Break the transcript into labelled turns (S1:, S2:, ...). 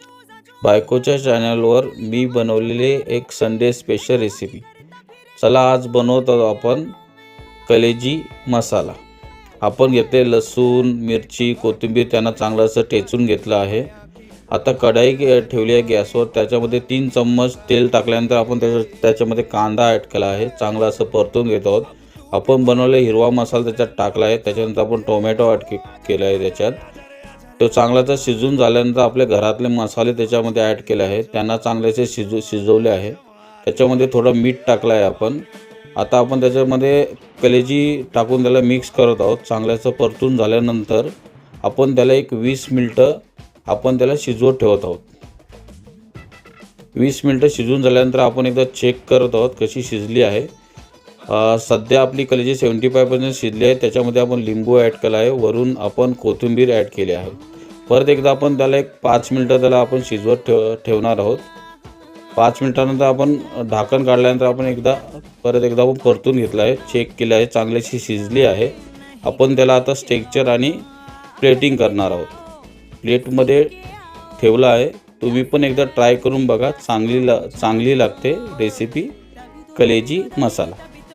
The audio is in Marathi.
S1: बायकोच्या चॅनलवर मी बनवलेले एक संडे स्पेशल रेसिपी। चला आज बनवत आहोत आपण कलेजी मसाला। आपण घेतले लसूण, मिरची, कोथिंबीर त्यांना चांगलं असं ठेचून घेतलं आहे। आता कढई ठेवली आहे गॅसवर, त्याच्यामध्ये 3 चम्मच तेल टाकल्यानंतर आपण त्याच्यामध्ये कांदा ॲड केला आहे, चांगला असं परतून घेत आहोत। आपण बनवले हिरवा मसाला त्याच्यात टाकला आहे, त्याच्यानंतर आपण टोमॅटो ॲड केला आहे त्याच्यात। तो चांगला शिजून झाल्यानंतर आपले घरातले मसाले त्याच्यामध्ये ॲड केले आहेत, त्यांना चांगलेसे शिजवले आहे। त्याच्यामध्ये थोडं मीठ टाकलं आहे आपण। आता आपण त्याच्यामध्ये कलेजी टाकून त्याला मिक्स करत आहोत। चांगल्याचं परतून झाल्यानंतर आपण त्याला एक 20 मिनिटं आपण त्याला शिजवत ठेवत आहोत। 20 मिनिटं शिजून झाल्यानंतर आपण एकदा चेक करत आहोत कशी शिजली आहे। सध्या आपली कलेजी 75% शिजली आहे। त्याच्यामध्ये आपण लिंबू ॲड केला आहे, वरून आपण कोथिंबीर ॲड केली आहे। परत एकदा आपण त्याला एक 5 मिनिटं त्याला आपण शिजवत ठेवणार आहोत। 5 मिनिटानंतर आपण ढाकण काढल्यानंतर आपण परत एकदा आपण परतून घेतला आहे, चेक केलं आहे, चांगलीशी शिजली आहे। आपण त्याला आता स्ट्रेक्चर आणि प्लेटिंग करणार आहोत। प्लेटमध्ये ठेवला आहे, तुम्ही पण एकदा ट्राय करून बघा, चांगली लागते रेसिपी कलेजी मसाला।